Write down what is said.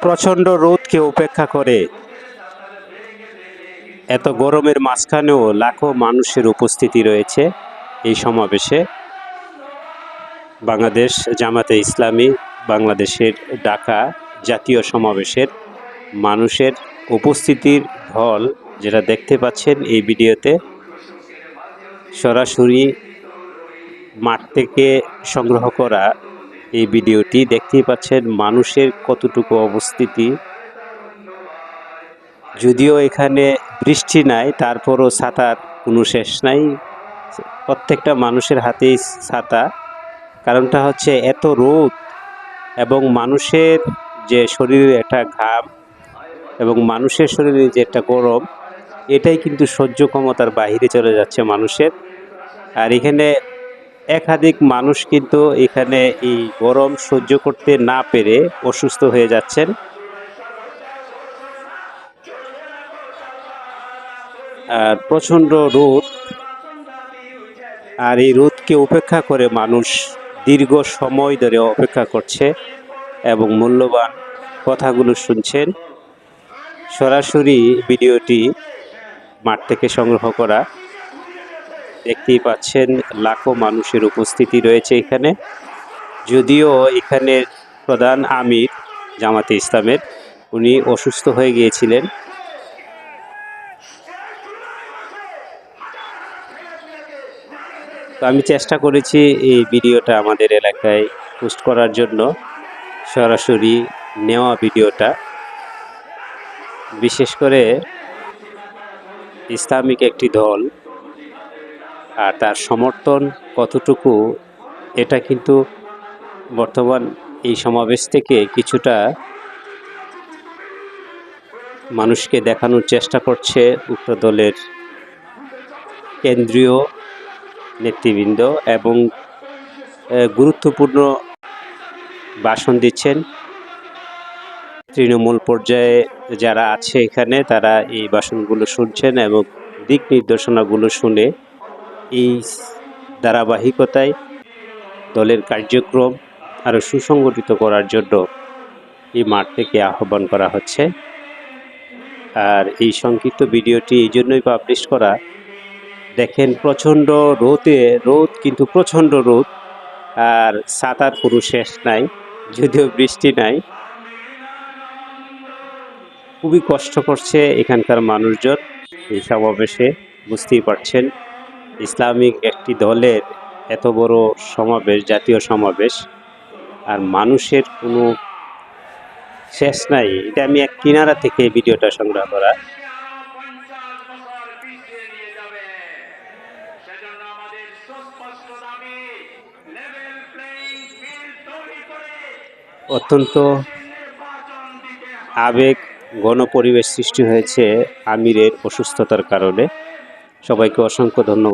প্রচণ্ড রোদকে উপেক্ষা করে এত গরমের মাঝখানেও লাখো মানুষের উপস্থিতি রয়েছে এই সমাবেশে। বাংলাদেশ জামাতে ইসলামী বাংলাদেশের ঢাকা জাতীয় সমাবেশের মানুষের উপস্থিতির ঢল যেটা দেখতে পাচ্ছেন এই ভিডিওতে, সরাসরি মাঠ থেকে সংগ্রহ করা এই ভিডিওটি দেখতেই পাচ্ছেন মানুষের কতটুকু উপস্থিতি। যদিও এখানে বৃষ্টি নাই, তারপরও ছাতার কোনো শেষ নাই, প্রত্যেকটা মানুষের হাতেই ছাতা। কারণটা হচ্ছে এত রোদ এবং মানুষের যে শরীরে একটা ঘাম এবং মানুষের শরীরে যে একটা গরম, এটাই কিন্তু সহ্য ক্ষমতার বাহিরে চলে যাচ্ছে মানুষের। আর এখানে একাধিক মানুষ কিন্তু এখানে এই গরম সহ্য করতে না পেরে অসুস্থ হয়ে যাচ্ছেন। আর প্রচণ্ড রোদ, আর এই রোদকে উপেক্ষা করে মানুষ দীর্ঘ সময় ধরে অপেক্ষা করছে এবং মূল্যবান কথাগুলো শুনছেন। সরাসরি ভিডিওটি মাঠ থেকে সংগ্রহ করা, দেখতেই পাচ্ছেন লাখো মানুষের উপস্থিতি রয়েছে এখানে। যদিও এখানে প্রধান আমির জামাতে ইসলামের উনি অসুস্থ হয়ে গিয়েছিলেন। তো আমি চেষ্টা করেছি এই ভিডিওটা আমাদের এলাকায় পোস্ট করার জন্য, সরাসরি নেওয়া ভিডিওটা। বিশেষ করে ইসলামিক একটি দল আর তার সমর্থন কতটুকু, এটা কিন্তু বর্তমান এই সমাবেশ থেকে কিছুটা মানুষকে দেখানোর চেষ্টা করছে উক্ত দলের কেন্দ্রীয় নেতৃবৃন্দ এবং গুরুত্বপূর্ণ ভাষণ দিচ্ছেন তৃণমূল পর্যায়ে যারা আছে এখানে, তারা এই ভাষণগুলো শুনছেন এবং দিক নির্দেশনাগুলো শুনে এই ধারাবাহিকতায় দলের কার্যক্রম আরও সুসংগঠিত করার জন্য এই মাঠ থেকে আহ্বান করা হচ্ছে। আর এই সংক্ষিপ্ত ভিডিওটি এই জন্যই পাবলিশ করা, দেখেন প্রচণ্ড রোদ কিন্তু প্রচণ্ড রোদ, আর ছাতার কোনো শেষ নাই, যদিও বৃষ্টি নাই। খুবই কষ্ট করছে এখানকার মানুষজন এই সমাবেশে, বুঝতেই পারছেন। ইসলামিক একটি দলের এত বড় সমাবেশ, জাতীয় সমাবেশ, আর মানুষের কোনো শেষ নাই। এটা আমি এক কিনারা থেকে ভিডিওটা সংগ্রহ করা। অত্যন্ত আবেগ গণপরিবেশ সৃষ্টি হয়েছে আমিরের অসুস্থতার কারণে। সবাইকে অসংখ্য ধন্যবাদ।